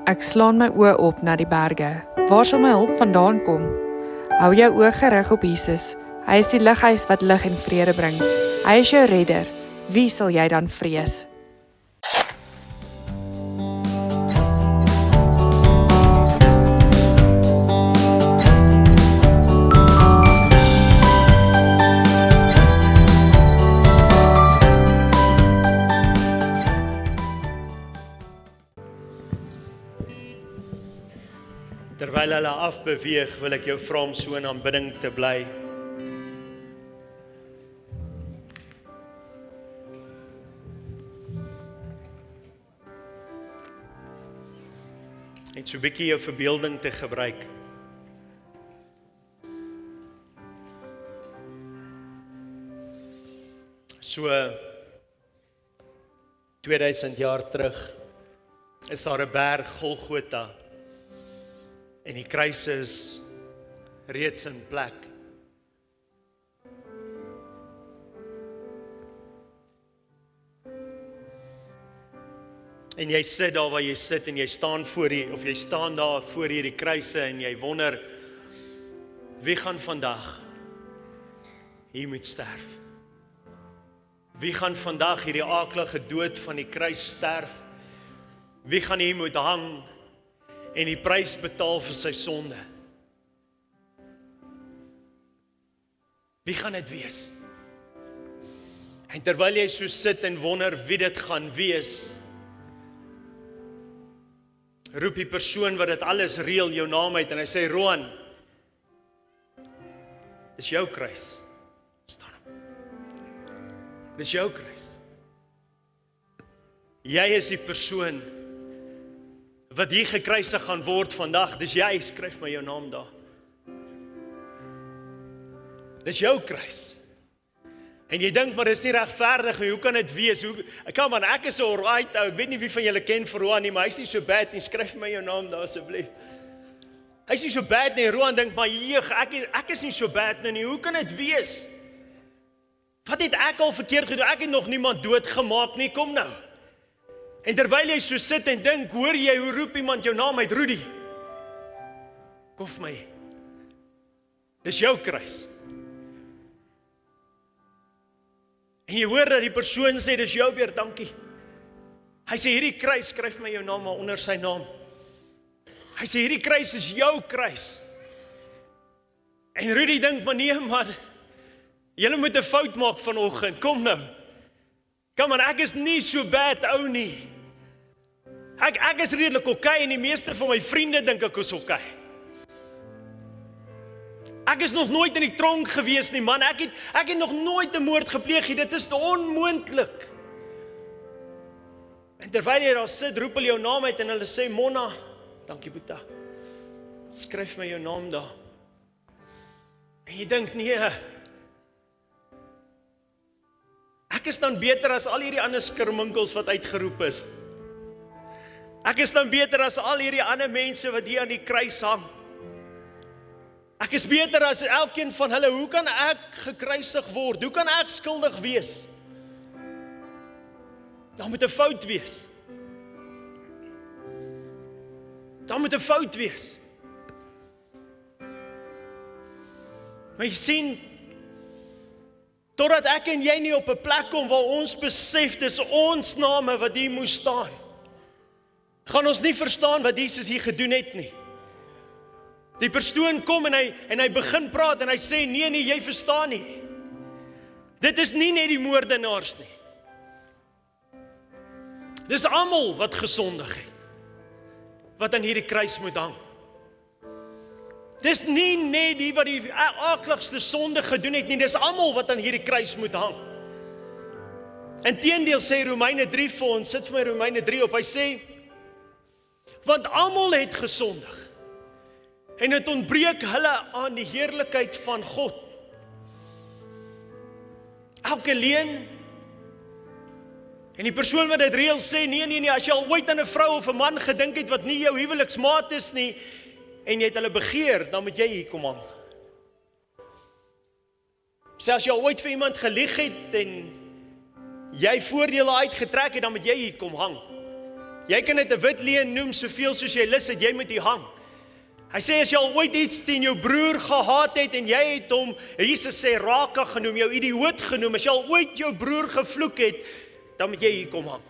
Ek slaan my oë op na die berge. Waar sal my hulp vandaan kom? Hou jou oë gerig op Jesus. Hy is die lighuis wat lig en vrede bring. Hy is jou redder. Wie sal jy dan vrees? Terwyl hulle afbeweeg, wil ek jou vra om so in aanbidding te bly. Net so 'n bietjie jou verbeelding te gebruik. So 2000 jaar terug is daar 'n berg, Golgotha. En die kruis is reeds in plek. En jy sit daar waar jy sit en jy staan voor of jy staan daar voor hierdie kruise en jy wonder, wie gaan vandag hier moet sterf? Wie gaan vandag hierdie aaklige dood van die kruis sterf? Wie gaan hier moet hang en die prys betaal vir sy sonde? Wie gaan dit wees? En terwyl jy so sit en wonder wie dit gaan wees, roep die persoon wat dit alles reël jou naam uit en hy sê, Roan, dis jou kruis. Staan op. Dis jou kruis. Jy is die persoon wat hier gekruisig gaan word vandag, dis jy, skryf my jou naam daar. Dis jou kruis. En jy dink, maar dis nie regverdig, hoe kan dit wees? Ek is alright, ek weet nie wie van julle ken vir Roan nie, maar hy is nie so bad nie, skryf my jou naam daar asseblief. Hy is nie so bad nie, Roan dink, maar ek is nie so bad nie, hoe kan dit wees? Wat het ek al verkeerd gedoen? Ek het nog niemand doodgemaak nie, kom nou. En terwyl jy so sit en dink, hoor jy, hoe roep iemand jou naam uit, Rudy? Kof my. Dis jou kruis. En jy hoor dat die persoon sê, dis jou weer, dankie. Hy sê, hierdie kruis, skryf my jou naam maar onder sy naam. Hy sê, hierdie kruis is jou kruis. En Rudy dink, maar nee man, julle moet 'n fout maak vanoggend, kom nou. Kom maar, ek is nie so bad ou nie. Ek is redelik okay en die meeste van my vriende dink ek is okay. Ek is nog nooit in die tronk gewees nie, man. Ek het nog nooit 'n moord gepleeg nie. Dit is onmoontlik. En terwyl jy daar sit, roep hulle jou naam uit en hulle sê, Mona, dankie Boeta, skryf my jou naam daar. En jy dink, nee, ek is dan beter as al hierdie ander skirminkels wat uitgeroep is. Ek is dan beter as al hierdie ander mense wat hier aan die kruis hang. Ek is beter as elkeen van hulle. Hoe kan ek gekruisig word? Hoe kan ek skuldig wees? Daar moet 'n fout wees. Daar moet 'n fout wees. Maar jy sien, totdat ek en jy nie op 'n plek kom waar ons besef, dis ons name wat hier moes staan, gaan ons nie verstaan wat Jesus hier gedoen het nie. Die persoon kom en hy begin praat en hy sê, nee, jy verstaan nie. Dit is nie net die moordenaars nie. Dis almal wat gesondig het, wat aan hierdie kruis moet hang. Dis nie net die wat die aakligste sonde gedoen het nie, dis almal wat aan hierdie kruis moet hang. Inteendeel sê Romeine 3 vir ons, sit vir my Romeine 3 op, hy sê, want almal het gesondig, en het ontbreek hulle aan die heerlikheid van God. Elke leen, en die persoon wat dit reël sê, nee, as jy al ooit aan 'n vrou of 'n man gedink het wat nie jou huweliksmaat is nie, en jy het hulle begeer, dan moet jy hier kom hang. Sê as jy al ooit vir iemand gelieg het, en jy voordele uitgetrek het, dan moet jy hier kom hang. Jy kan dit 'n wit leuen noem soveel soos jy lus het, jy moet hier hang. Hy sê as jy al ooit iets teen jou broer gehaat het en jy het hom, Jesus sê raka genoem, jou idioot genoem, as jy al ooit jou broer gevloek het, dan moet jy hier kom hang.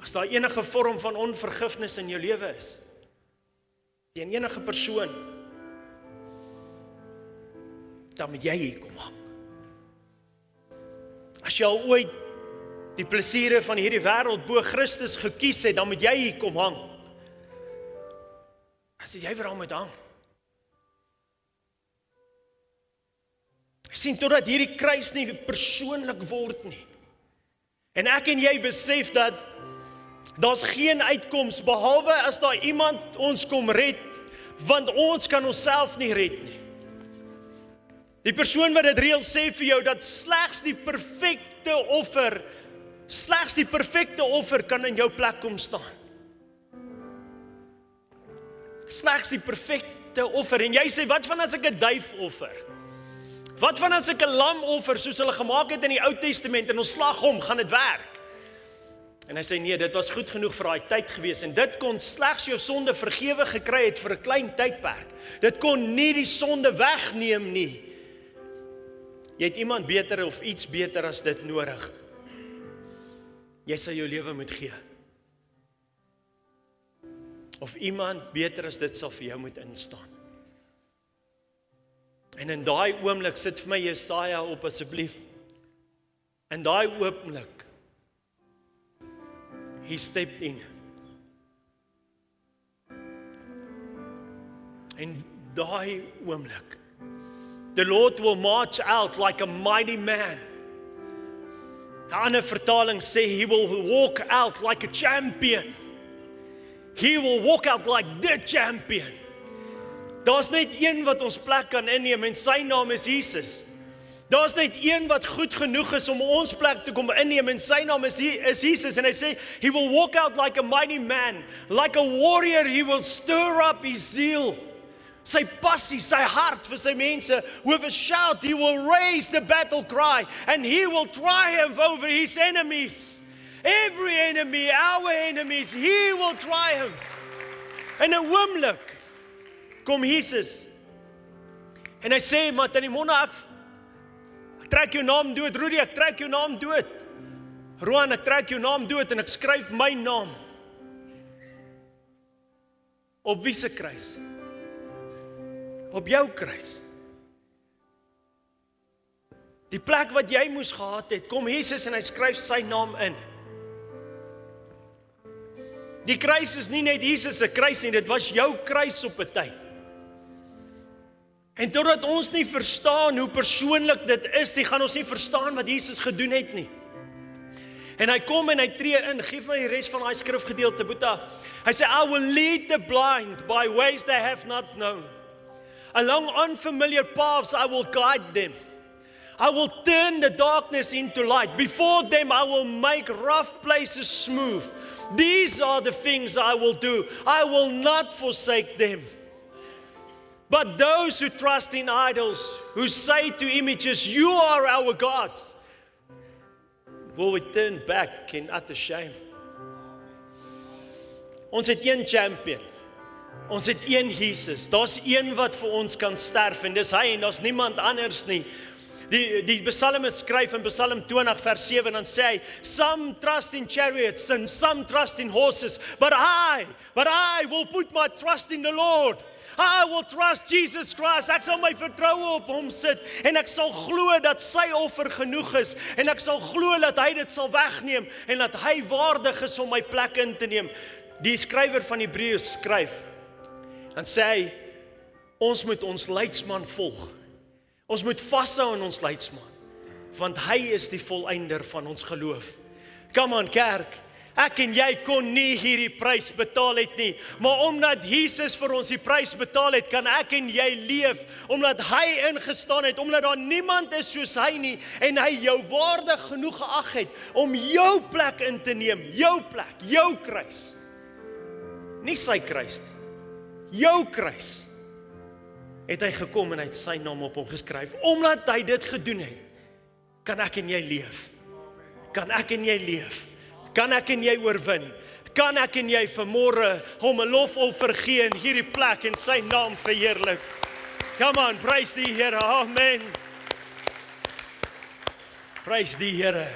As daar enige vorm van onvergifnis in jou lewe is, teen enige persoon, dan moet jy hier kom hang. As jy al ooit die plesiere van hierdie wêreld bo Christus gekies het, dan moet jy hier kom hang. As jy vir hom moet hang. Sien, totdat hierdie kruis nie persoonlik word nie. En ek en jy besef dat daar's geen uitkoms behalwe as daar iemand ons kom red, want ons kan onsself nie red nie. Die persoon wat dit reël sê vir jou dat slegs die perfekte offer kan in jou plek kom staan. Slegs die perfekte offer. En jy sê, wat van as ek 'n duif offer? Wat van as ek 'n lam offer soos hulle gemaak het in die Ou Testament en ons slag hom, gaan dit werk? En hy sê nee, dit was goed genoeg vir daai tyd gewees en dit kon slegs jou sonde vergewe gekry het vir 'n klein tydperk. Dit kon nie die sonde wegneem nie. Jy het iemand beter of iets beter as dit nodig. Jy sal jou lewe moet gee. Of iemand beter as dit sal vir jou moet instaan. En in daai oomblik sit vir my Jesaja op asseblief. In daai oomblik, he stepped in. En daai oomblik, the Lord will march out like a mighty man. 'n ander vertaling sê, he will walk out like a champion. He will walk out like the champion. Daar's net een wat ons plek kan inneem en sy naam is Jesus. Daar's net een wat goed genoeg is om ons plek te kom inneem en sy naam is Jesus. En hy sê, he will walk out like a mighty man. Like a warrior, he will stir up his zeal. Sy passie, sy hart vir sy mense, with a shout, he will raise the battle cry, and he will triumph over his enemies. Every enemy, our enemies, he will triumph. En 'n oomblik kom Jesus, en hy sê, Matanimona, ek trek jou naam dood, Rudy, ek trek jou naam dood. Roan, ek trek jou naam dood, en ek skryf my naam op wie se kruis? Op jou kruis. Die plek wat jy moes gehad het, kom Jesus en hy skryf sy naam in. Die kruis is nie net Jesus se kruis nie, dit was jou kruis op 'n tyd. En totdat ons nie verstaan hoe persoonlik dit is nie, gaan ons nie verstaan wat Jesus gedoen het nie. En hy kom en hy tree in, geef my die res van daai skrifgedeelte, Boeta. Hy sê, I will lead the blind by ways they have not known. Along unfamiliar paths I will guide them. I will turn the darkness into light. Before them I will make rough places smooth. These are the things I will do. I will not forsake them. But those who trust in idols, who say to images, you are our gods, will return back in utter shame. Ons het een champion. Ons het een Jesus, daar's een wat vir ons kan sterf en dis hy en daar's niemand anders nie. Die psalmis skryf in Psalm 20 vers 7 en dan sê hy, some trust in chariots and some trust in horses, but I will put my trust in the Lord. I will trust Jesus Christ. Ek sal my vertroue op hom sit en ek sal glo dat sy offer genoeg is en ek sal glo dat hy dit sal wegneem en dat hy waardig is om my plek in te neem. Die skrywer van Hebreërs skryf en sê hy, ons moet ons leidsman volg. Ons moet vashou aan ons leidsman, want hy is die volëinder van ons geloof. Come on kerk, ek en jy kon nie hierdie prys betaal het nie, maar omdat Jesus vir ons die prys betaal het, kan ek en jy leef, omdat hy ingestaan het, omdat daar niemand is soos hy nie, en hy jou waardig genoeg geag het, om jou plek in te neem, jou plek, jou kruis. Nie sy kruis nie, jou kruis. Het hy gekom en hy het sy naam op hom geskryf. Omdat hy dit gedoen het, kan ek en jy leef. kan ek en jy leef? Kan ek en jy oorwin? Kan ek en jy vanmôre hom 'n lofoffer gee in hierdie plek en sy naam verheerlik? Come on, prys die Here. Amen. Prys die Here.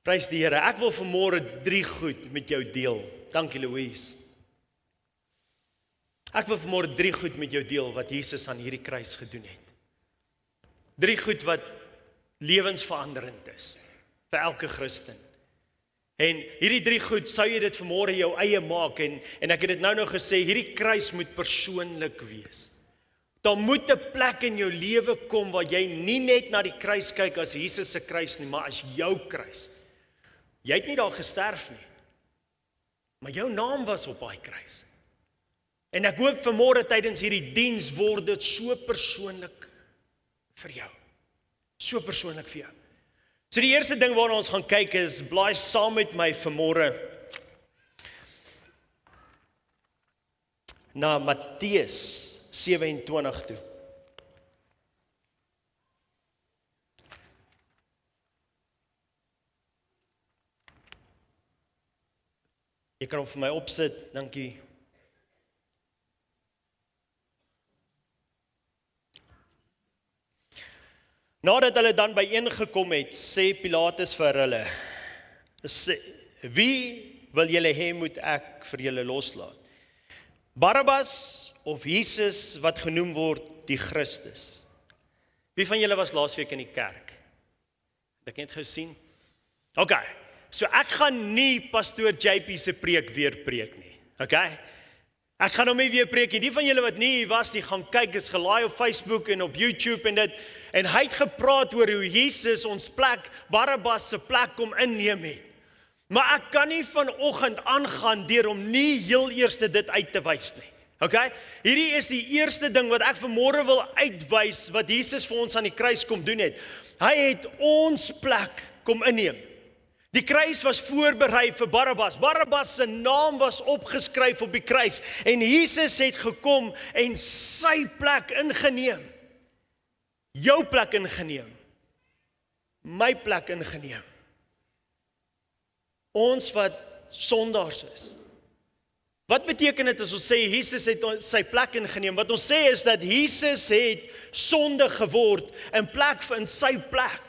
Prys die Here. Ek wil vanmôre 3 goed met jou deel. Dankie Louise. Ek wil vanmôre 3 goed met jou deel wat Jesus aan hierdie kruis gedoen het. 3 goed wat lewensveranderend is vir elke Christen. En hierdie 3 goed, sou jy dit vanmôre jou eie maak en ek het dit nou gesê, hierdie kruis moet persoonlik wees. Daar moet 'n plek in jou lewe kom waar jy nie net na die kruis kyk as Jesus se kruis nie, maar as jou kruis. Jy het nie daar gesterf nie, maar jou naam was op daai kruis. En ek hoop vanmôre tydens hierdie diens word dit so persoonlik vir jou. So persoonlik vir jou. So die eerste ding waarna ons gaan kyk is, blaai saam met my vanmôre na Matteus 27 toe. Jy kan hom vir my opsit, dankie. Nadat hulle dan byeengekom het, sê Pilatus vir hulle, wie wil julle hê moet ek vir julle loslaat? Barabbas of Jesus wat genoem word die Christus? Wie van julle was laasweek in die kerk? Het ek net gesien? OK, so ek gaan nie pastoor JP se preek weer preek nie. OK? Ek gaan hom nie weer preek nie. Die van julle wat nie was nie, gaan kyk, is gelaai op Facebook en op YouTube en dit. En hy het gepraat oor hoe Jesus ons plek, Barabbas se plek kom inneem het. Maar ek kan nie vanoggend aangaan deur om nie heel eers dit uit te wys nie. Okay? Hierdie is die eerste ding wat ek vanmôre wil uitwys wat Jesus vir ons aan die kruis kom doen het. Hy het ons plek kom inneem. Die kruis was voorberei vir Barabbas. Barabbas se naam was opgeskryf op die kruis en Jesus het gekom en sy plek ingeneem. Jou plek ingeneem. My plek ingeneem. Ons wat sondaars is. Wat beteken dit as ons sê Jesus het sy plek ingeneem? Wat ons sê is dat Jesus het sonde geword in plek in sy plek.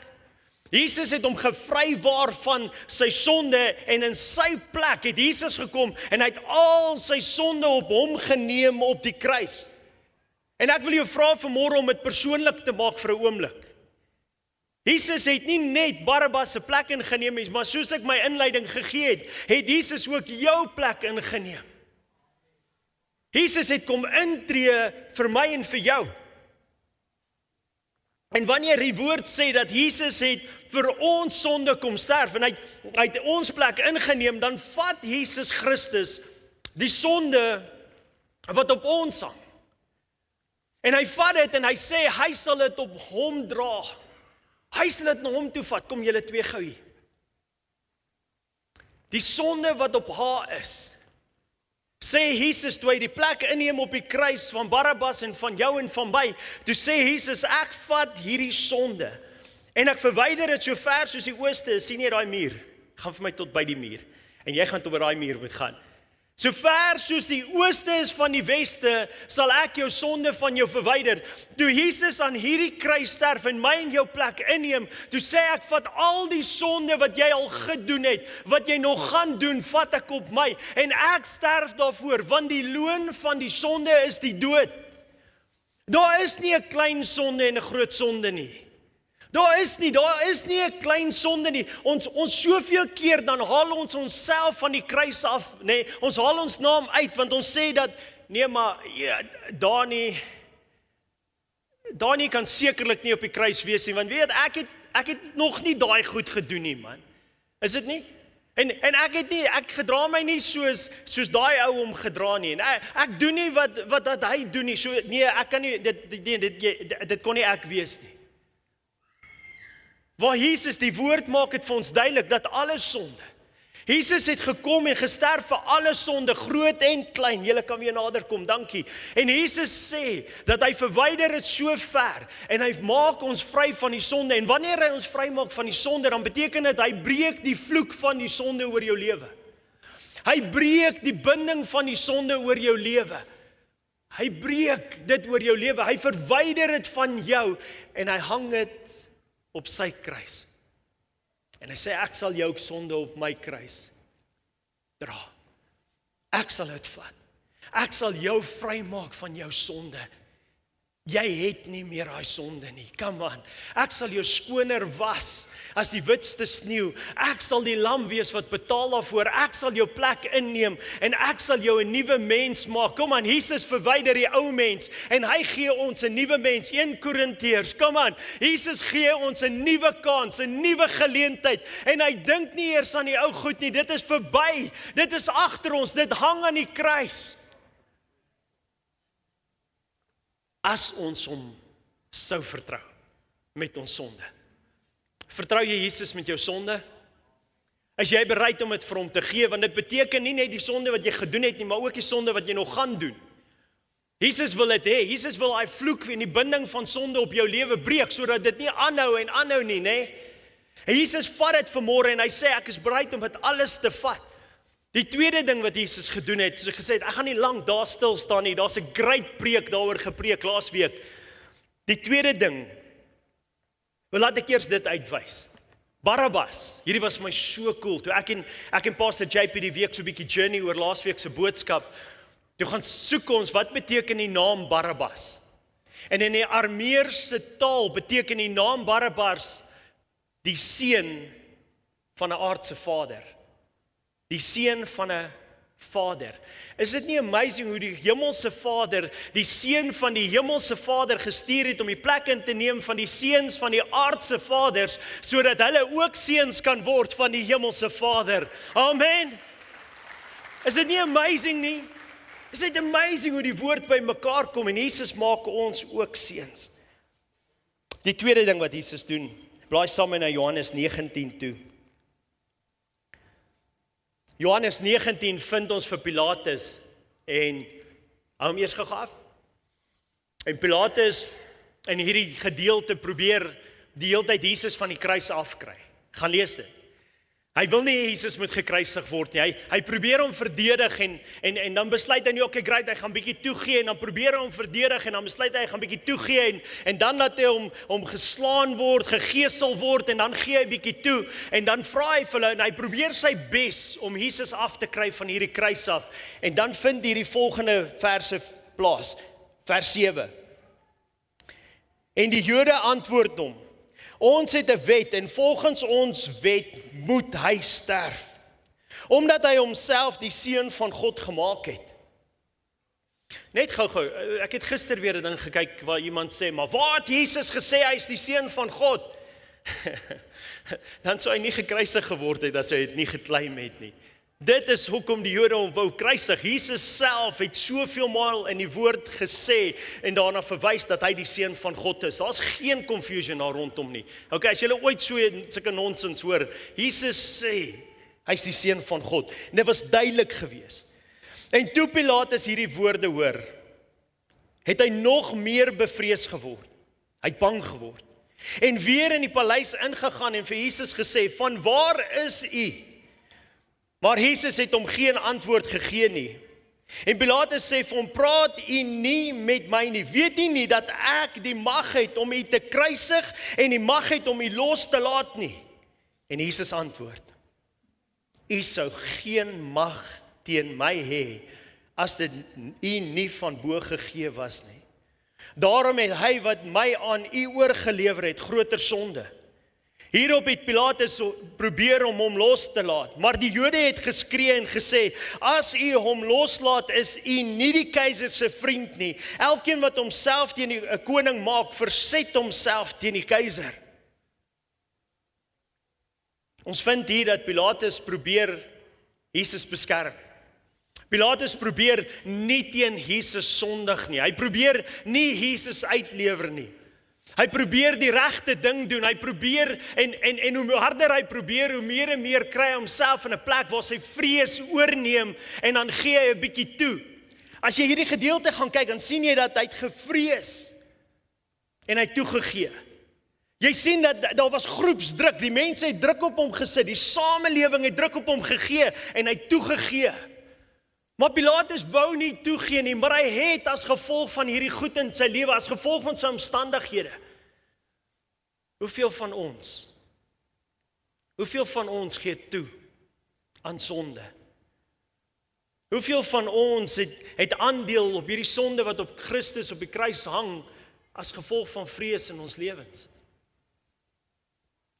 Jesus het hom gevrywaar van sy sonde en in sy plek het Jesus gekom en hy het al sy sonde op hom geneem op die kruis. En ek wil jou vra vanmôre om dit persoonlik te maak vir 'n oomblik. Jesus het nie net Barabbas se plek ingeneem nie, maar soos ek my inleiding gegee het, het Jesus ook jou plek ingeneem. Jesus het kom intree vir my en vir jou. En wanneer die woord sê dat Jesus het vir ons sonde kom sterf en hy het ons plek ingeneem, dan vat Jesus Christus die sonde wat op ons hang. En hy vat dit en hy sê hy sal dit op hom dra. Hy sal dit na hom toe vat. Kom julle twee gou hier. Die sonde wat op haar is, sê Jesus toe hy die plek inneem op die kruis van Barabbas en van jou en van my, toe sê Jesus, ek vat hierdie sonde en ek verwyder dit so ver soos die ooste is. Sien jy daai muur? Gaan vir my tot by die muur. En jy gaan tot by daai muur moet gaan. So ver soos die ooste is van die weste, sal ek jou sonde van jou verwyder. Toe Jesus aan hierdie kruis sterf en my en jou plek inneem, toe sê ek, vat al die sonde wat jy al gedoen het, wat jy nog gaan doen, vat ek op my. En ek sterf daarvoor, want die loon van die sonde is die dood. Daar is nie 'n klein sonde en 'n groot sonde nie. Daar is nie 'n klein sonde nie. Ons soveel keer dan haal ons onsself van die kruis af, nee, ons haal ons naam uit, want ons sê dat, nee maar, ja, Dani kan sekerlik nie op die kruis wees nie, want weet, ek het nog nie daai goed gedoen nie, man. Is dit nie? En ek gedra my nie soos daai ou hom gedra nie, en ek doen nie wat hy doen nie, so, nee, ek kan nie, dit kon nie ek wees nie. Waar Jesus die woord maak het vir ons duidelik dat alle sonde, Jesus het gekom en gesterf vir alle sonde, groot en klein. Julle kan weer nader kom, dankie. En Jesus sê dat hy verwyder dit so ver en hy maak ons vry van die sonde. En wanneer hy ons vry maak van die sonde, dan beteken dit hy breek die vloek van die sonde oor jou lewe. Hy breek die binding van die sonde oor jou lewe. Hy breek dit oor jou lewe. Hy verwyder dit van jou en hy hang dit op sy kruis. En hy sê, ek sal jou sonde op my kruis dra. Ek sal dit vat. Ek sal jou vrymaak van jou sonde. Jy het nie meer daai sonde nie. Come on. Ek sal jou skoner was as die witste sneeu. Ek sal die lam wees wat betaal daarvoor. Ek sal jou plek inneem en ek sal jou 'n nuwe mens maak. Kom aan, Jesus verwyder die ou mens en hy gee ons 'n nuwe mens. 1 Korintiërs. Kom aan. Jesus gee ons 'n nuwe kans, 'n nuwe geleentheid en hy dink nie eers aan die ou goed nie. Dit is verby. Dit is agter ons. Dit hang aan die kruis. As ons hom sou vertrou met ons sonde. Vertrou jy Jesus met jou sonde? Is jy bereid om dit vir hom te gee? Want dit beteken nie net die sonde wat jy gedoen het nie, maar ook die sonde wat jy nog gaan doen. Jesus wil dit hê. Jesus wil daai vloek en die binding van sonde op jou lewe breek, sodat dit nie aanhou en aanhou nie, nê? En Jesus vat dit vanmôre en hy sê, ek is bereid om dit alles te vat. Die tweede ding wat Jesus gedoen het, soos hy gesê het, ek gaan nie lank daar stil staan nie, daar's 'n great preek daaroor gepreek laasweek. Die tweede ding, laat ek eers dit uitwys. Barabbas, hierdie was vir my so cool, toe ek en Pastor JP die week so 'n bietjie journey oor laasweek se boodskap, toe gaan soek ons, wat beteken die naam Barabbas? En in die Arameerse taal beteken die naam Barabbas die seun van 'n aardse vader. Die seun van 'n vader. Is dit nie amazing hoe die hemelse Vader, die seun van die hemelse Vader gestuur het om die plek in te neem van die seuns van die aardse vaders, sodat hulle ook seuns kan word van die hemelse Vader. Amen. Is dit nie amazing nie? Is dit amazing hoe die woord by mekaar kom en Jesus maak ons ook seuns. Die tweede ding wat Jesus doen, blaai saam na Johannes 19 toe. Johannes 19 vind ons vir Pilatus en hou hom eers gou af. En Pilatus in hierdie gedeelte probeer die hele tyd Jesus van die kruis afkry. Gaan lees dit. Hy wil nie Jesus moet gekruisig word nie. Hy probeer hom verdedig en dan besluit hy nie, okay, great, hy gaan bietjie toegee en dan probeer hy hom verdedig en dan besluit hy gaan bietjie toegee en dan laat hy hom geslaan word, gegeesel word en dan gee hy bietjie toe en dan vra hy vir hulle en hy probeer sy bes om Jesus af te kry van hierdie kruis af en dan vind hierdie volgende verse plaas, vers 7. En die Jode antwoord hom, ons het 'n wet en volgens ons wet moet hy sterf, omdat hy homself die seun van God gemaak het. Net gou, ek het gister weer 'n ding gekyk waar iemand sê, maar waar het Jesus gesê hy is die seun van God? Dan sou hy nie gekruisig geword het as hy dit nie geclaim het nie. Dit is hoekom die Jode hom wou kruisig. Jesus self het soveel maal in die woord gesê en daarna verwys dat hy die seun van God is. Daar's geen confusion daar rondom nie. Okay, as jy ooit sulke nonsens hoor, Jesus sê hy's die seun van God. En dit was duidelik geweest. En toe Pilatus hierdie woorde hoor, het hy nog meer bevrees geword. Hy het bang geword. En weer in die paleis ingegaan en vir Jesus gesê, "Van waar is u?" Maar Jesus het hom geen antwoord gegee nie. En Pilatus sê vir hom, "Praat u nie met my nie. Weet u nie dat ek die mag het om u te kruisig en die mag het om u los te laat nie?" En Jesus antwoord, "U sou geen mag teen my hê as dit u nie van bo gegee was nie. Daarom het hy wat my aan u oorgelewer het groter sonde." Hierop het Pilatus probeer om hom los te laat, maar die Jode het geskree en gesê, "As u hom loslaat, is u nie die keiser se vriend nie. Elkeen wat homself teen 'n koning maak, verset homself teen die keiser." Ons vind hier dat Pilatus probeer Jesus beskerm. Pilatus probeer nie teen Jesus sondig nie. Hy probeer nie Jesus uitlewer nie. Hy probeer die regte ding doen. Hy probeer en hoe harder hy probeer, hoe meer en meer kry hy homself in 'n plek waar sy vrees oorneem en dan gee hy 'n bietjie toe. As jy hierdie gedeelte gaan kyk, dan sien jy dat hy het gevrees en hy het toegegee. Jy sien dat daar was groepsdruk, die mense het druk op hom gesit, die samelewing het druk op hom gegee en hy het toegegee. Maar Pilatus wou nie toegee nie, maar hy het as gevolg van hierdie goed in sy lewe, as gevolg van sy omstandighede. Hoeveel van ons gee toe aan sonde? Hoeveel van ons het aandeel op hierdie sonde wat op Christus op die kruis hang, as gevolg van vrees in ons lewens?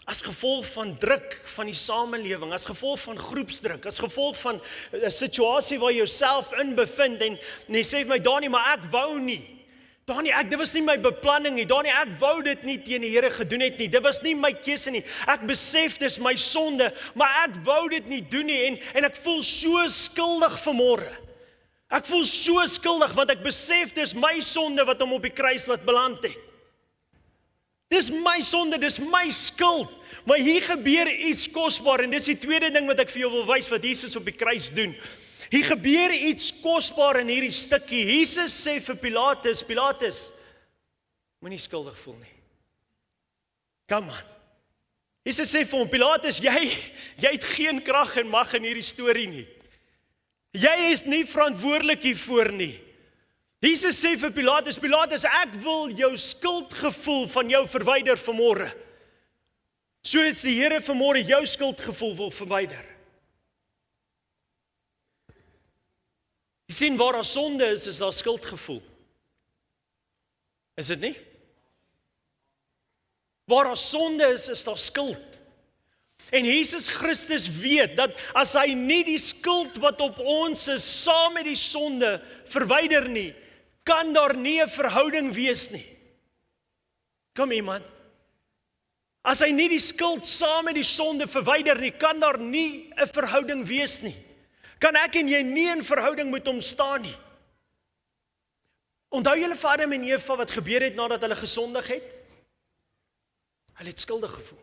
As gevolg van druk van die samelewing, as gevolg van groepsdruk, as gevolg van 'n situasie waar jy jouself in bevind en jy sê vir my, Danie, maar ek wou nie. Danie, dit was nie my beplanning nie. Danie, ek wou dit nie teen die Here gedoen het nie. Dit was nie my keuse nie. Ek besef dis my sonde, maar ek wou dit nie doen nie en ek voel so skuldig vanmôre. Ek voel so skuldig want ek besef dis my sonde wat hom op die kruis laat beland het. Dis my sonde, dis my skuld. Maar hier gebeur iets kosbaar en dis die tweede ding wat ek vir jou wil wys wat Jesus op die kruis doen. Hier gebeur iets kosbaar in hierdie stukkie. Jesus sê vir Pilatus, moenie skuldig voel nie. Come on. Jesus sê vir hom, Pilatus, jy het geen krag en mag in hierdie storie nie. Jy is nie verantwoordelik hiervoor nie. Jesus sê vir Pilatus, ek wil jou skuldgevoel van jou verwyder vanmôre. Sodat die Here vanmôre jou skuldgevoel wil verwyder. Jy sien, waar daar sonde is daar skuldgevoel. Is dit nie? Waar daar sonde is daar skuld. En Jesus Christus weet dat as hy nie die skuld wat op ons is, saam met die sonde verwyder nie, kan daar nie 'n verhouding wees nie. Kom iemand. As hy nie die skuld saam met die sonde verwyder nie, kan daar nie 'n verhouding wees nie. Kan ek en jy nie in verhouding met hom staan nie. Onthou julle vir Adam en Eva wat gebeur het nadat hulle gesondig het? Hulle het skuldig gevoel.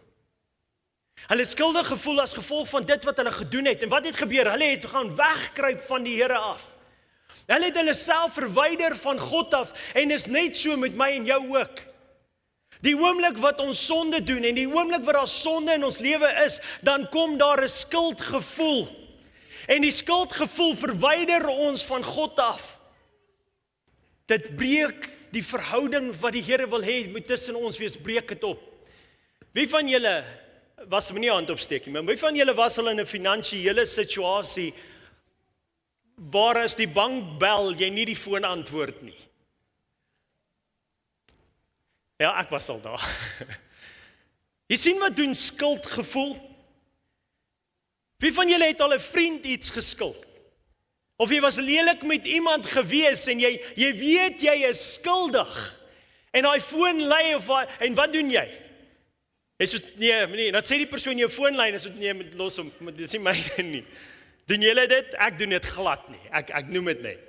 Hulle het skuldig gevoel as gevolg van dit wat hulle gedoen het. En wat het gebeur? Hulle het gaan wegkruip van die Here af. Hulle het hulle self verwyder van God af en is net so met my en jou ook. Die oomblik wat ons sonde doen en die oomblik wat daar sonde in ons lewe is, dan kom daar 'n skuldgevoel. En die skuldgevoel verwyder ons van God af. Dit breek die verhouding wat die Here wil hê moet tussen ons wees, breek dit op. Wie van julle was nie hand opsteek nie, maar wie van julle was al in 'n finansiële situasie waar as die bank bel, jy nie die foon antwoord nie? Ja, ek was al daar. Jy sien wat doen skuldgevoel? Wie van julle het al 'n vriend iets geskuld? Of jy was lelik met iemand gewees en jy weet jy is skuldig. En daai foon lui en wat doen jy? Jy sê nee, dan sê die persoon jou foon lui en sê nee, los hom, dit is nie myne nie. Doen julle dit? Ek doen dit glad nie. Ek noem dit net.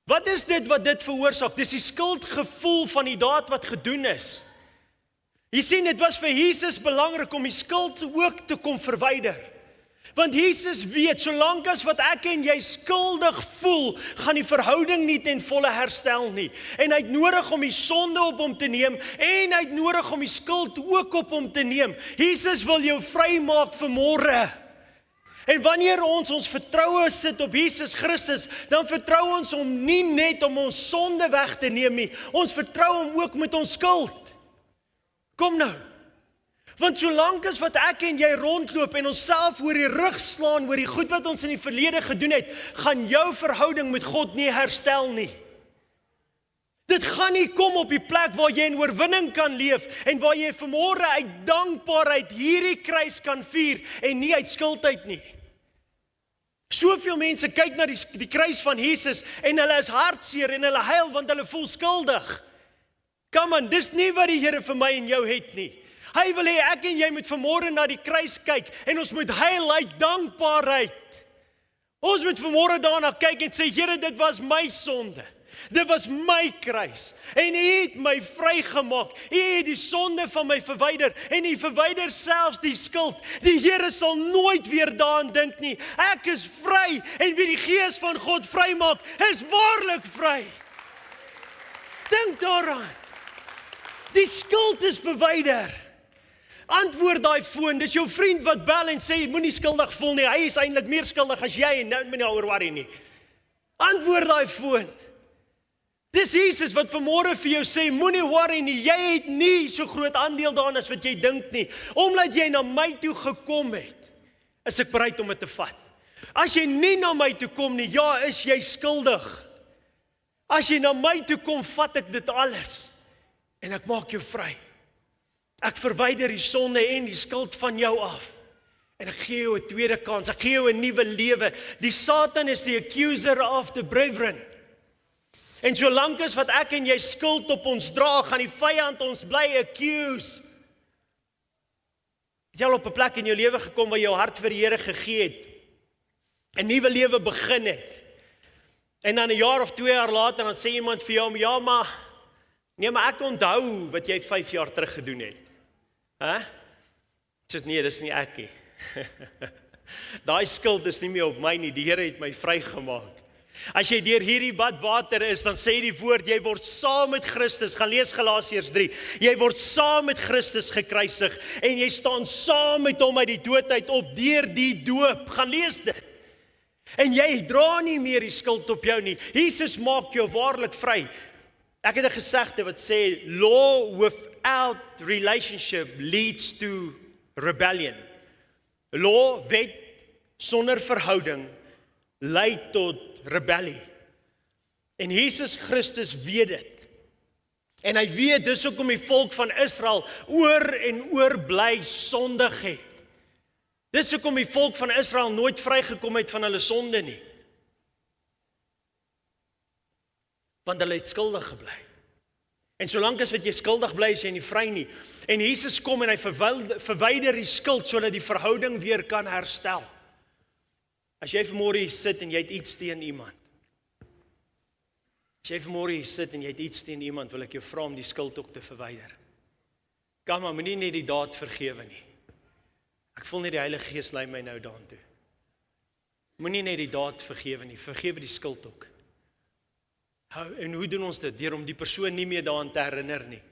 Wat is dit wat dit veroorsaak? Dis die skuldgevoel van die daad wat gedoen is. Jy sien, dit was vir Jesus belangrik om die skuld ook te kom verwyder. Want Jesus weet, solank as wat ek en jy skuldig voel, gaan die verhouding nie ten volle herstel nie. En hy het nodig om die sonde op hom te neem, en hy het nodig om die skuld ook op hom te neem. Jesus wil jou vrymaak vanmôre. En wanneer ons vertroue sit op Jesus Christus, dan vertrou ons hom nie net om ons sonde weg te neem nie, ons vertrou hom ook met ons skuld. Kom nou. Want solank as wat ek en jy rondloop en onsself oor die rug slaan oor die goed wat ons in die verlede gedoen het, gaan jou verhouding met God nie herstel nie. Dit gaan nie kom op die plek waar jy in oorwinning kan leef en waar jy vanmôre uit dankbaarheid hierdie kruis kan vier en nie uit skuld uit nie. Soveel mense kyk na die kruis van Jesus en hulle is hartseer en hulle huil want hulle voel skuldig. Come on, dis nie wat die Here vir my en jou het nie. Hy wil hê ek en jy moet vanmôre na die kruis kyk en ons moet huil uit dankbaarheid. Ons moet vanmôre daarna kyk en sê, Here, dit was my sonde. Dit was my kruis. En U het my vrygemaak. U het die sonde van my verwyder. En U verwyder selfs die skuld. Die Here sal nooit weer daaraan dink nie. Ek is vry. En wie die Gees van God vrymaak, is waarlik vry. Dink daaraan. Die skuld is verwyder. Antwoord daai foon, dis jou vriend wat bel en sê, moenie skuldig voel nie, hy is eintlik meer skuldig as jy, en nou moet nie oor worry nie. Antwoord daai foon. Dis Jesus wat vanmôre vir jou sê, moenie worry nie, jy het nie so groot aandeel daarin as wat jy dink nie. Omdat jy na my toe gekom het, is ek bereid om dit te vat. As jy nie na my toe kom nie, ja, is jy skuldig. As jy na my toe kom, vat ek dit alles. En ek maak jou vry. Ek verwyder die sonde en die skuld van jou af. En ek gee jou 'n tweede kans. Ek gee jou 'n nuwe lewe. Die Satan is die accuser of the brethren. En solank as wat ek en jy skuld op ons dra, gaan die vyand ons bly accuse. Het jy al op 'n plek in jou lewe gekom waar jy jou hart vir die Here gegee het? 'n nuwe lewe begin het. En dan 'n jaar of 2 jaar later dan sê iemand vir jou, ja maar ek onthou wat jy 5 jaar terug gedoen het. Dis nee, dis nie ek nie. Daai skuld is nie meer op my nie, die Here het my vrygemaak. As jy deur hierdie bad water is, dan sê die woord, jy word saam met Christus, gaan lees Galasiërs 3, jy word saam met Christus gekruisig, en jy staan saam met hom uit die dood uit op, deur die doop, gaan lees dit. En jy dra nie meer die skuld op jou nie, Jesus maak jou waarlik vry. Ek het 'n gesegde wat sê, law without relationship leads to rebellion. Law, wet, sonder verhouding, lei tot rebellie. En Jesus Christus weet dit. En hy weet, dis hoekom die volk van Israel oor en oor bly sondig het. Dis hoekom die volk van Israel nooit vrygekom het van hulle sonde nie. Want hulle het skuldig gebly. En solank as wat jy skuldig bly, is jy nie vry nie. En Jesus kom en hy verwyder die skuld, sodat die verhouding weer kan herstel. As jy vanmôre hier sit en jy het iets teen iemand. As jy vanmôre hier sit en jy het iets teen iemand, wil ek jou vra om die skuld ook te verwyder. Kom maar, moenie net die daad vergewe nie. Ek voel nie die Heilige Gees lei my nou daartoe. Moenie net die daad vergewe nie, vergewe die skuld ook. En hoe doen ons dit? Deur om die persoon nie meer daaraan te herinner nie.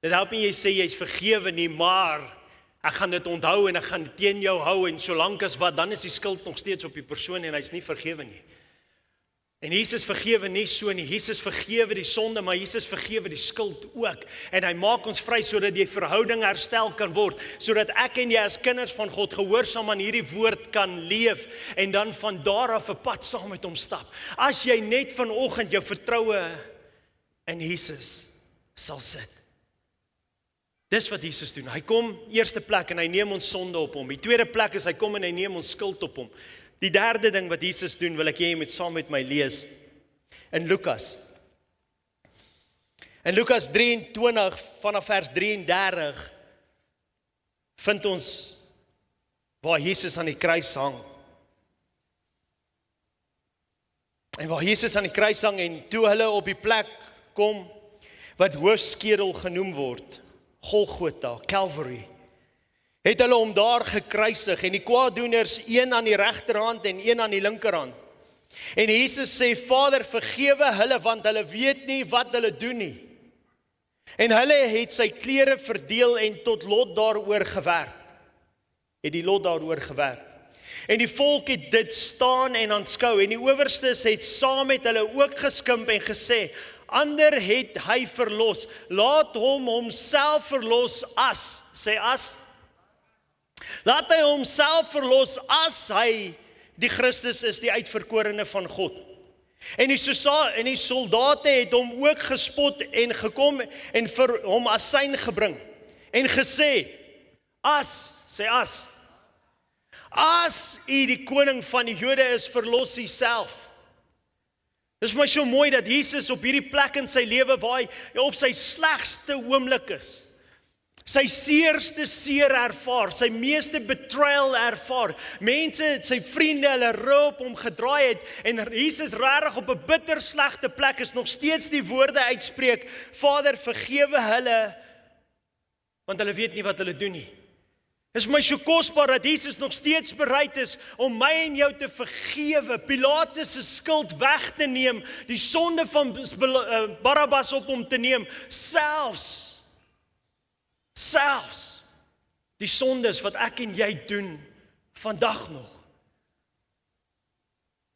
Dit help nie jy sê jy is vergewe nie, maar ek gaan dit onthou en ek gaan teen jou hou en solank as wat, dan is die skuld nog steeds op die persoon en hy is nie vergewe nie. En Jesus vergewe nie so nie, Jesus vergewe die sonde, maar Jesus vergewe die skuld ook. En hy maak ons vry sodat die verhouding herstel kan word, sodat ek en jy as kinders van God gehoorsaam aan hierdie woord kan leef en dan van daar af 'n pad saam met hom stap. As jy net vanoggend jou vertroue in Jesus sal sit. Dis wat Jesus doen. Hy kom eerste plek en hy neem ons sonde op hom. Die tweede plek is hy kom en hy neem ons skuld op hom. Die derde ding wat Jesus doen, wil ek hê jy moet saam met my lees in Lukas. In Lukas 23 vanaf vers 33 vind ons waar Jesus aan die kruis hang. En waar Jesus aan die kruis hang en toe hulle op die plek kom wat hoofskedel genoem word, Golgotha, Calvary, het hulle hom daar gekruisig en die kwaaddoeners, een aan die regterhand en een aan die linkerhand. En Jesus sê, Vader, vergewe hulle, want hulle weet nie wat hulle doen nie. En hulle het sy klere verdeel en tot lot daaroor gewerk. Het die lot daaroor gewerk. En die volk het dit staan en aanskou, en die owerstes het saam met hulle ook geskimp en gesê, ander het hy verlos, laat hom homself verlos as, sê as, laat hy homself verlos as hy die Christus is, die uitverkorene van God. En die soldate het hom ook gespot en gekom en vir hom asyn gebring en gesê, sê as u die koning van die Jode is, verlos u self. Dit is vir my so mooi dat Jesus op hierdie plek in sy lewe waar hy op sy slegste oomblik is, sy seerste seer ervaar, sy meeste betrayal ervaar. Mense, sy vriende, hulle rou op hom gedraai het, en Jesus regtig op 'n bitter slegte plek is nog steeds die woorde uitspreek, Vader, vergewe hulle, want hulle weet nie wat hulle doen nie. Dit is vir my so kosbaar dat Jesus nog steeds bereid is om my en jou te vergewe, Pilatus se skuld weg te neem, die sonde van Barabbas op hom te neem, selfs die sondes wat ek en jy doen vandag nog.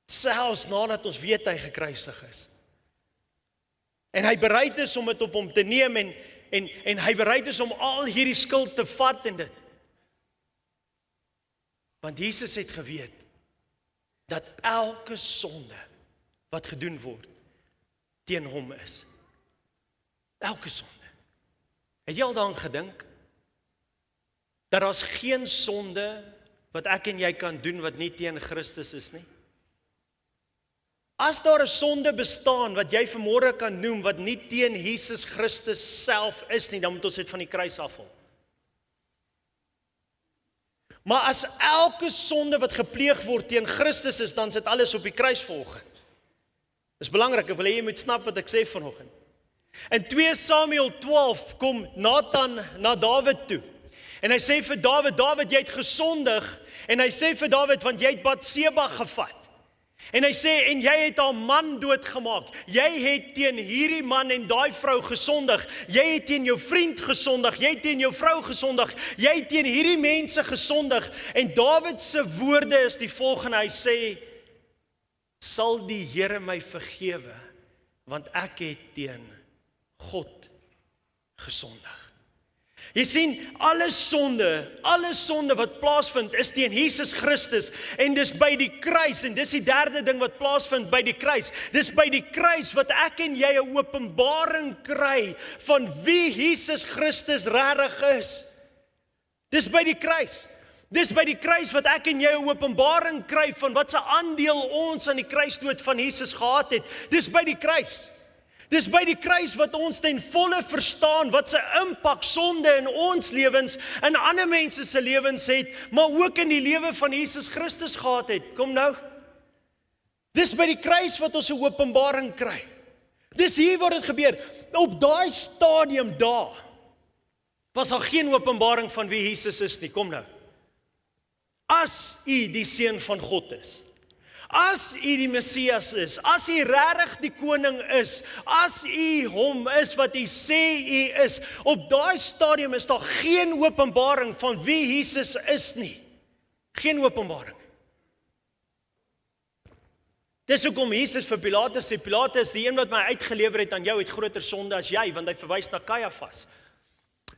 Selfs nadat ons weet hy gekruisig is. En hy bereid is om dit op hom te neem en hy bereid is om al hierdie skuld te vat en dit. Want Jesus het geweet dat elke sonde wat gedoen word teen hom is. Elke sonde. Het jy al daaraan gedink? Dat daar's geen sonde wat ek en jy kan doen wat nie teen Christus is nie? As daar 'n sonde bestaan wat jy vanmôre kan noem wat nie teen Jesus Christus self is nie, dan moet ons dit van die kruis afhaal. Maar as elke sonde wat gepleeg word teen Christus is, dan sit alles op die kruis volgens. Dis belangrik, ek wil hê jy moet snap wat ek sê vanoggend. In 2 Samuel 12 kom Nathan na Dawid toe. En hy sê vir Dawid, jy het gesondig. En hy sê vir Dawid, want jy het Batseba gevat. En hy sê, en jy het haar man doodgemaak. Jy het teen hierdie man en daai vrou gesondig. Jy het teen jou vriend gesondig. Jy het teen jou vrou gesondig. Jy het teen hierdie mense gesondig. En Dawid se woorde is die volgende. Hy sê, sal die Here my vergewe, want ek het teen God gesondig. Jy sien, alle sonde wat plaasvind is teen Jesus Christus en dis by die kruis en dis die derde ding wat plaasvind by die kruis. Dis by die kruis wat ek en jy 'n openbaring kry van wie Jesus Christus regtig is. Dis by die kruis. Dis by die kruis wat ek en jy 'n openbaring kry van wat se aandeel ons aan die kruisdood van Jesus gehad het. Dis by die kruis. Dis by die kruis wat ons ten volle verstaan wat se impak sonde in ons lewens en ander mense se lewens het, maar ook in die lewe van Jesus Christus gehad het. Kom nou. Dis by die kruis wat ons 'n openbaring kry. Dis hier waar dit gebeur. Op daai stadium daar was daar geen openbaring van wie Jesus is nie. Kom nou. As U die seun van God is, as U die Messias is, as U regtig die koning is, as U hom is wat U sê U is, op daai stadium is daar geen openbaring van wie Jesus is nie. Geen openbaring. Dis hoekom Jesus vir Pilatus sê, Pilatus, die een wat my uitgelewer het aan jou, het groter sonde as jy, want hy verwys na Kajafas.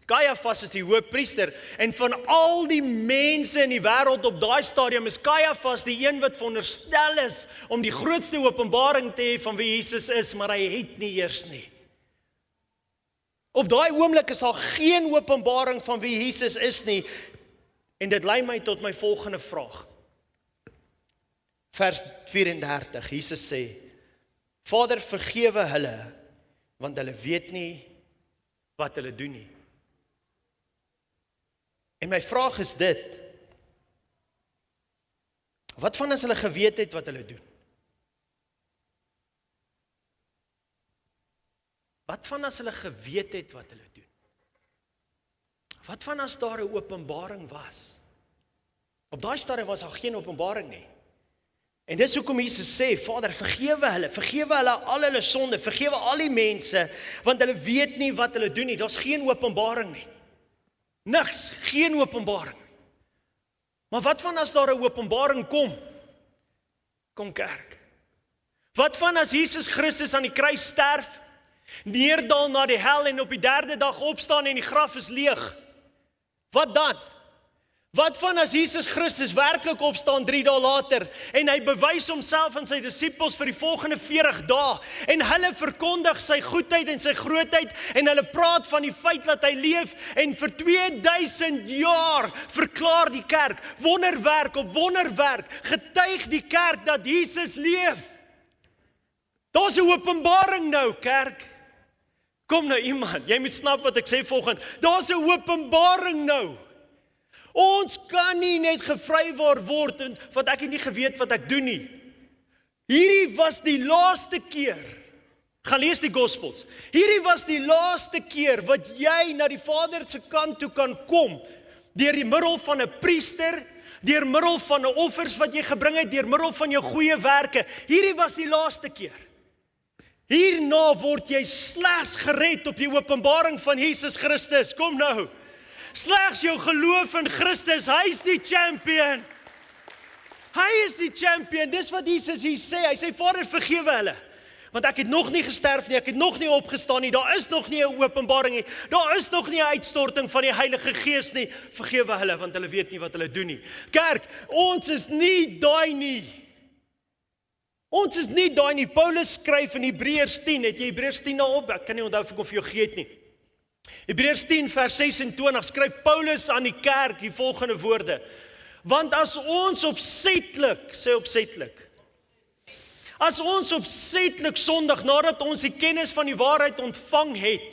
Kajafas is die hoofpriester, en van al die mense in die wêreld op daai stadium is Kajafas die een wat veronderstel is om die grootste openbaring te hê van wie Jesus is, maar hy het nie eers nie. Op daai oomblik is daar geen openbaring van wie Jesus is nie, en dit lei my tot my volgende vraag. Vers 34, Jesus sê, Vader, vergewe hulle, want hulle weet nie wat hulle doen nie. En my vraag is dit, wat van as hulle geweet het wat hulle doen? Wat van as hulle geweet het wat hulle doen? Wat van as daar 'n openbaring was? Op daai stadium was daar geen openbaring nie. En dis hoekom Jesus sê, Vader, vergewe hulle al hulle sonde, vergewe al die mense, want hulle weet nie wat hulle doen nie. Daar's geen openbaring nie. Niks, geen openbaring. Maar wat van as daar 'n openbaring kom? Kom kerk. Wat van as Jesus Christus aan die kruis sterf, neerdal na die hel en op die derde dag opstaan en die graf is leeg? Wat dan? Wat van as Jesus Christus werklik opstaan 3 dae later en hy bewys homself aan sy disippels vir die volgende 40 dae en hulle verkondig sy goedheid en sy grootheid en hulle praat van die feit dat hy leef en vir 2000 jaar verklaar die kerk, wonderwerk op wonderwerk, getuig die kerk dat Jesus leef. Daar's 'n openbaring nou, kerk. Kom nou iemand, jy moet snap wat ek sê volgende. Daar's 'n openbaring nou. Ons kan nie net gevrywaar word want ek het nie geweet wat ek doen nie. Hierdie was die laaste keer. Gaan lees die Gospels. Hierdie was die laaste keer wat jy na die Vader se kant toe kan kom deur die middel van 'n priester, deur middel van 'n offers wat jy gebring het, deur middel van jou goeie werke. Hierdie was die laaste keer. Hierna word jy slegs gered op die openbaring van Jesus Christus. Kom nou. Slegs jou geloof in Christus, hy is die champion. Hy is die champion. Dis wat Jesus hier sê. Hy sê, Vader, vergewe hulle. Want ek het nog nie gesterf nie, ek het nog nie opgestaan nie, daar is nog nie 'n openbaring nie, daar is nog nie 'n uitstorting van die Heilige Gees nie. Vergewe hulle, want hulle weet nie wat hulle doen nie. Kerk, ons is nie daai nie. Ons is nie daai nie. Paulus skryf in Hebreërs 10, het jy Hebreërs 10 nou op? Ek kan nie onthou of ek vir jou gegee het nie. Hebreërs 10 vers 26 skryf Paulus aan die kerk die volgende woorde. Want as ons opsetlik, sê opsetlik, as ons opsetlik sondig nadat ons die kennis van die waarheid ontvang het,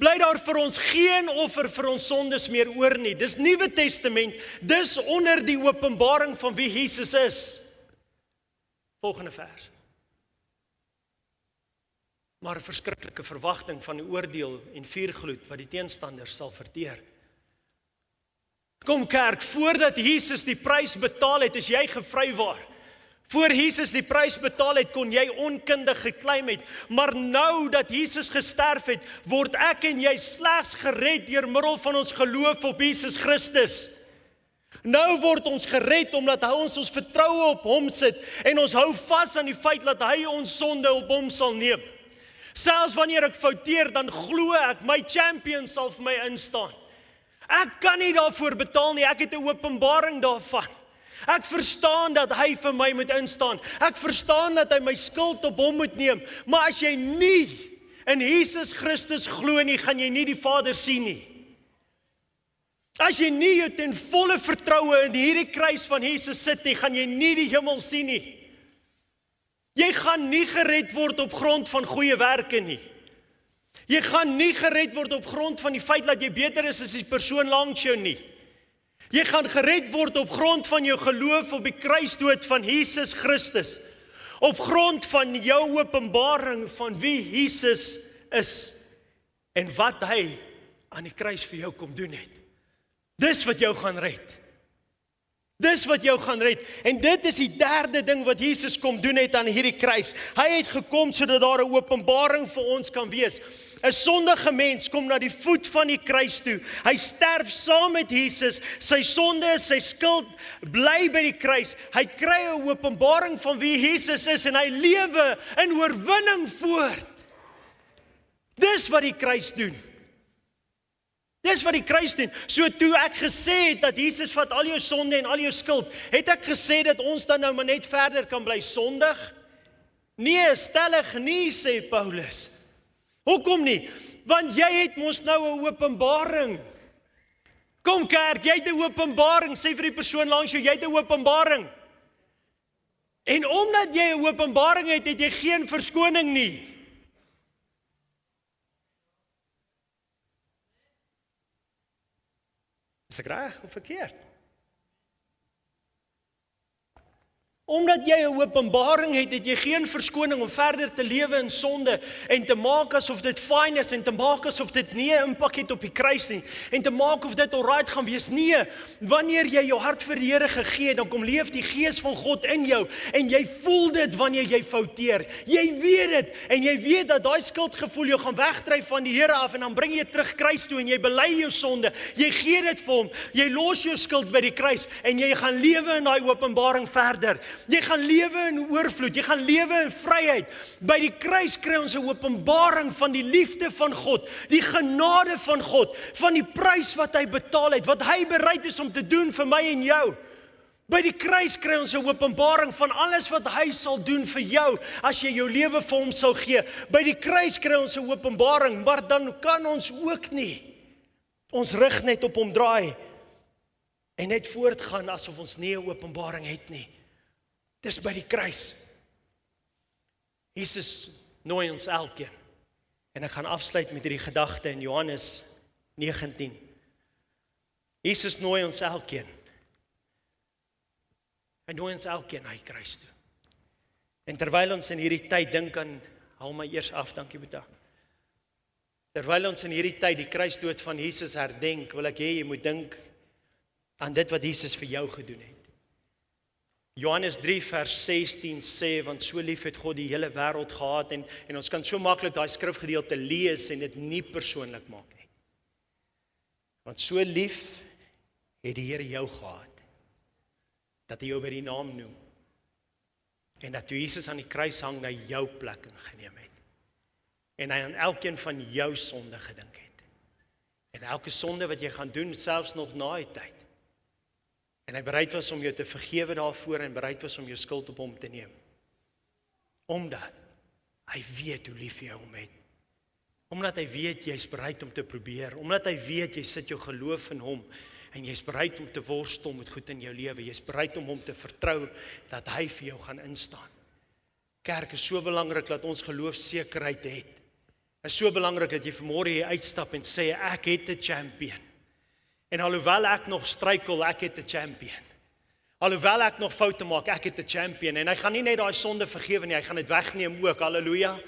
bly daar vir ons geen offer vir ons sondes meer oor nie. Dis Nuwe Testament, dis onder die openbaring van wie Jesus is. Volgende vers. Maar 'n verskriklike verwagting van die oordeel en vuurgloed wat die teenstanders sal verteer. Kom kerk, voordat Jesus die prys betaal het, is jy gevrywaar. Voor Jesus die prys betaal het, kon jy onkundig geklim het, maar nou dat Jesus gesterf het, word ek en jy slegs gered deur middel van ons geloof op Jesus Christus. Nou word ons gered omdat hy ons vertroue op hom sit en ons hou vas aan die feit dat hy ons sonde op hom sal neem. Selfs wanneer ek fouteer, dan glo ek, my champion sal vir my instaan. Ek kan nie daarvoor betaal nie, ek het 'n openbaring daarvan. Ek verstaan dat hy vir my moet instaan. Ek verstaan dat hy my skuld op hom moet neem. Maar as jy nie in Jesus Christus glo nie, gaan jy nie die Vader sien nie. As jy nie jou ten volle vertroue in hierdie kruis van Jesus sit nie, gaan jy nie die hemel sien nie. Jy gaan nie gered word op grond van goeie werke nie. Jy gaan nie gered word op grond van die feit dat jy beter is as die persoon langs jou nie. Jy gaan gered word op grond van jou geloof op die kruisdood van Jesus Christus. Op grond van jou openbaring van wie Jesus is en wat hy aan die kruis vir jou kom doen het. Dis wat jou gaan red. Dis wat jou gaan red. En dit is die derde ding wat Jesus kom doen het aan hierdie kruis. Hy het gekom sodat daar 'n openbaring vir ons kan wees. 'n Sondige mens kom na die voet van die kruis toe. Hy sterf saam met Jesus. Sy sonde, sy skuld bly by die kruis. Hy kry 'n openbaring van wie Jesus is en hy lewe in oorwinning voort. Dis wat die kruis doen. Dis wat die kruis doen. So toe ek gesê het dat Jesus vat al jou sonde en al jou skuld, het ek gesê dat ons dan nou maar net verder kan bly sondig? Nee, stellig nie, sê Paulus. Hoekom nie? Want jy het mos nou 'n openbaring. Kom kerk, jy het 'n openbaring, sê vir die persoon langs jou, jy het 'n openbaring. En omdat jy 'n openbaring het, het jy geen verskoning nie. Is ek reg of verkeerd? Omdat jy 'n openbaring het, het jy geen verskoning om verder te lewe in sonde en te maak asof dit fyn is en te maak asof dit nie 'n impak het op die kruis nie en te maak of dit alright gaan wees. Nee, wanneer jy jou hart vir die Here gegee het, dan kom leef die Gees van God in jou en jy voel dit wanneer jy fouteer. Jy weet dit en jy weet dat daai skuldgevoel jou gaan wegdryf van die Here af en dan bring jy terug kruis toe en jy bely jou sonde. Jy gee dit vir hom. Jy los jou skuld by die kruis en jy gaan lewe in daai openbaring verder. Jy gaan lewe in oorvloed, jy gaan lewe in vryheid. By die kruis kry ons 'n openbaring van die liefde van God, die genade van God, van die prys wat hy betaal het, wat hy bereid is om te doen vir my en jou. By die kruis kry ons 'n openbaring van alles wat hy sal doen vir jou, as jy jou lewe vir hom sal gee. By die kruis kry ons 'n openbaring, maar dan kan ons ook nie ons rug net op hom draai en net voortgaan asof ons nie 'n openbaring het nie. Dis by die kruis. Jesus nooi ons elkeen En ek gaan afsluit met hierdie gedagte in Johannes 19. Jesus nooi ons elkeen. Hy nooi ons elkeen na die kruis toe. En terwyl ons in hierdie tyd dink aan, haal my eers af, dankie Boeta. Terwyl ons in hierdie tyd die kruisdood van Jesus herdenk, wil ek hê jy moet dink aan dit wat Jesus vir jou gedoen het. Johannes 3 vers 16 sê, want so lief het God die hele wêreld gehad, en ons kan so maklik daai skrifgedeelte lees en dit nie persoonlik maak nie. Want so lief het die Here jou gehad, dat hy jou by die naam noem, en dat toe Jesus aan die kruis hang, na jou plek ingeneem het, en hy aan elkeen van jou sonde gedink het, en elke sonde wat jy gaan doen, selfs nog na die tyd, en hy bereid was om jou te vergewe daarvoor, en bereid was om jou skuld op hom te neem, omdat hy weet hoe lief jy hom het, omdat hy weet jy is bereid om te probeer, omdat hy weet jy sit jou geloof in hom, en jy is bereid om te worstel met goed in jou lewe, jy is bereid om hom te vertrou, dat hy vir jou gaan instaan. Kerk is so belangrik dat ons geloofsekerheid het, is so belangrik dat jy vanmôre hier uitstap en sê, ek het 'n champion, en alhoewel ek nog struikel, ek het 'n champion, alhoewel ek nog foute maak, ek het 'n champion, en hy gaan nie net daai sonde vergewe nie, hy gaan dit wegneem ook, halleluja.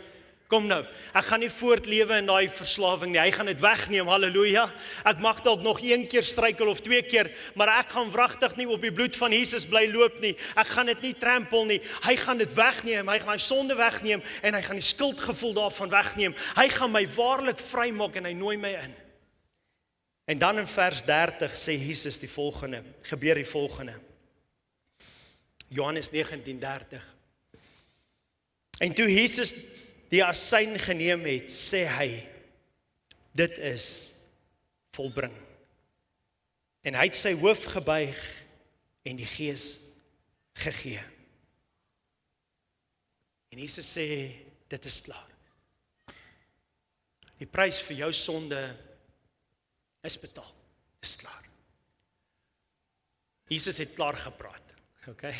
Kom nou, ek gaan nie voortlewe in daai verslawing nie, hy gaan dit wegneem, halleluja. Ek mag dalk nog 1 keer struikel of 2 keer, maar ek gaan wragtig nie op die bloed van Jesus bly loop nie, ek gaan dit nie trampel nie, hy gaan dit wegneem, hy gaan my sonde wegneem, en hy gaan die skuldgevoel daarvan wegneem, hy gaan my waarlik vrymaak, en hy nooi my in. En dan in vers 30 sê Jesus die volgende, gebeur die volgende, Johannes 19:30, en toe Jesus die asyn geneem het, sê hy, dit is volbring. En hy het sy hoof gebuig en die Gees gegee. En Jesus sê, dit is klaar. Die prys vir jou sonde is betaal. Dit is klaar. Jesus het klaar gepraat. Okay?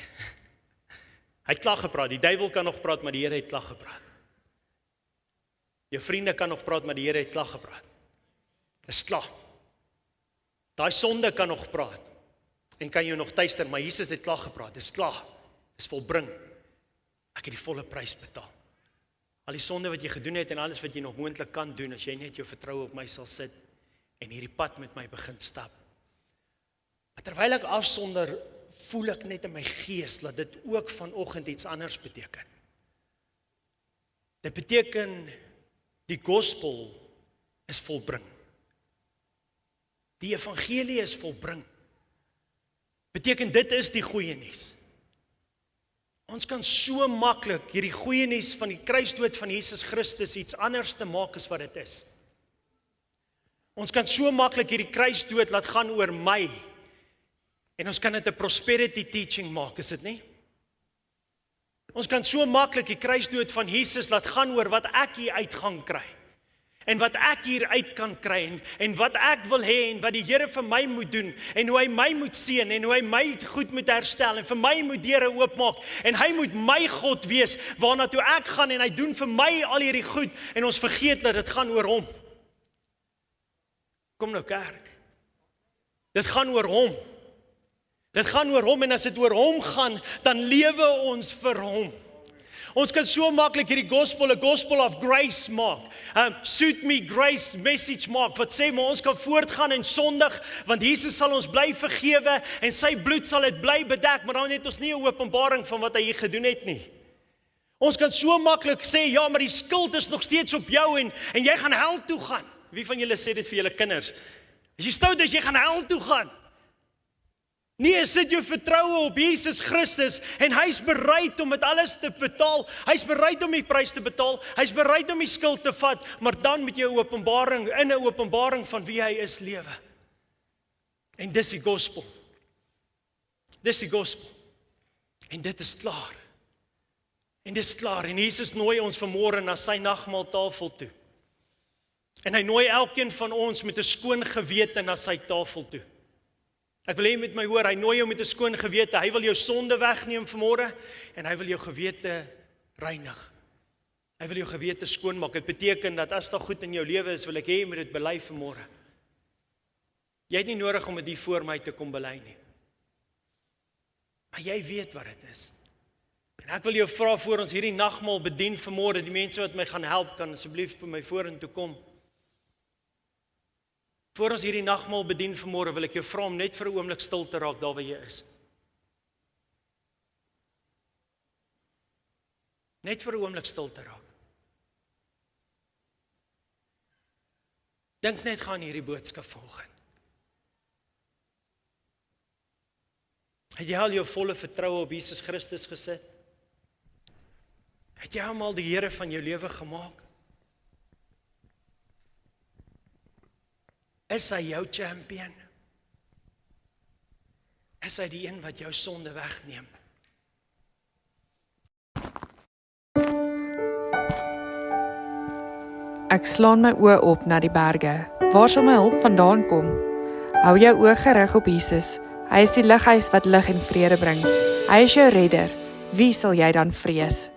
Hy het klaar gepraat. Die duiwel kan nog praat, maar die Here het klaar gepraat. Jou vriende kan nog praat, maar die Here het klaar gepraat. Dis klaar. Daai sonde kan nog praat en kan jou nog tuister, maar Jesus het klaar gepraat. Dis klaar. Dis volbring. Ek het die volle prys betaal. Al die sonde wat jy gedoen het en alles wat jy nog moontlik kan doen, as jy net jou vertroue op my sal sit en hierdie pad met my begin stap. Maar terwyl ek afsonder, voel ek net in my gees dat dit ook vanoggend iets anders beteken. Dit beteken die gospel is volbring. Die evangelie is volbring. Beteken dit is die goeie nuus. Ons kan so maklik hierdie goeie nuus van die kruisdood van Jesus Christus iets anders te maak as wat dit is. Ons kan so maklik hierdie kruisdood laat gaan oor my. En ons kan dit 'n prosperity teaching maak, is dit nie? Ons kan so maklik die kruisdood van Jesus laat gaan oor wat ek hier uit gaan kry. En wat ek hier uit kan kry, en wat ek wil hê, en wat die Here vir my moet doen, en hoe hy my moet seën, en hoe hy my goed moet herstel, en vir my moet deure oopmaak, en hy moet my God wees, waarna toe ek gaan, en hy doen vir my al hierdie goed, en ons vergeet dat dit gaan oor hom. Kom nou kerk. Dit gaan oor hom. Dit gaan oor hom, en as dit oor hom gaan, dan lewe ons vir hom. Ons kan so maklik hierdie gospel 'n gospel of grace maak. Suit me grace message maak, wat sê maar ons kan voortgaan en sondig, want Jesus sal ons bly vergewe, en sy bloed sal dit bly bedek, maar dan het ons nie 'n openbaring van wat hy hier gedoen het nie. Ons kan so maklik sê, ja, maar die skuld is nog steeds op jou, en jy gaan hel toe gaan. Wie van julle sê dit vir julle kinders? As jy stout is, jy gaan hel toe gaan. Nee, sit jou vertroue op Jesus Christus, en hy's bereid om dit alles te betaal. Hy's bereid om die prys te betaal. Hy's bereid om die skuld te vat, maar dan met jou openbaring, in 'n openbaring van wie hy is lewe. En dis die gospel. Dis die gospel. En dit is klaar. En dis klaar. En Jesus nooi ons vanmôre na sy nagmaaltafel toe. En hy nooi elkeen van ons met 'n skoon gewete na sy tafel toe. Ek wil hê jy moet my hoor, hy nooi jou met 'n skoon gewete. Hy wil jou sonde wegneem vanmôre, en hy wil jou gewete reinig. Hy wil jou gewete skoonmaak. Dit beteken dat as daar goed in jou lewe is, wil ek hê jy moet dit bely vanmôre. Jy het nie nodig om dit hier voor my te kom bely nie. Maar jy weet wat dit is. En ek wil jou vra voor ons hierdie nagmaal bedien vanmôre, die mense wat my gaan help, kan asseblief vir my vorentoe kom. Voor ons hierdie nagmaal bedien vanmôre, wil ek jou vra om net vir 'n oomblik stil te raak daar waar jy is. Net vir 'n oomblik stil te raak. Dink net gaan hierdie boodskap volgens. Het jy al jou volle vertroue op Jesus Christus gesit? Het jy hom al die Here van jou lewe gemaak? Is hy jou champion? Is hy die een wat jou sonde wegneem? Ek slaan my oë op na die berge. Waar sal my hulp vandaan kom? Hou jou oë gerig op Jesus. Hy is die lighuis wat lig en vrede bring. Hy is jou redder. Wie sal jy dan vrees?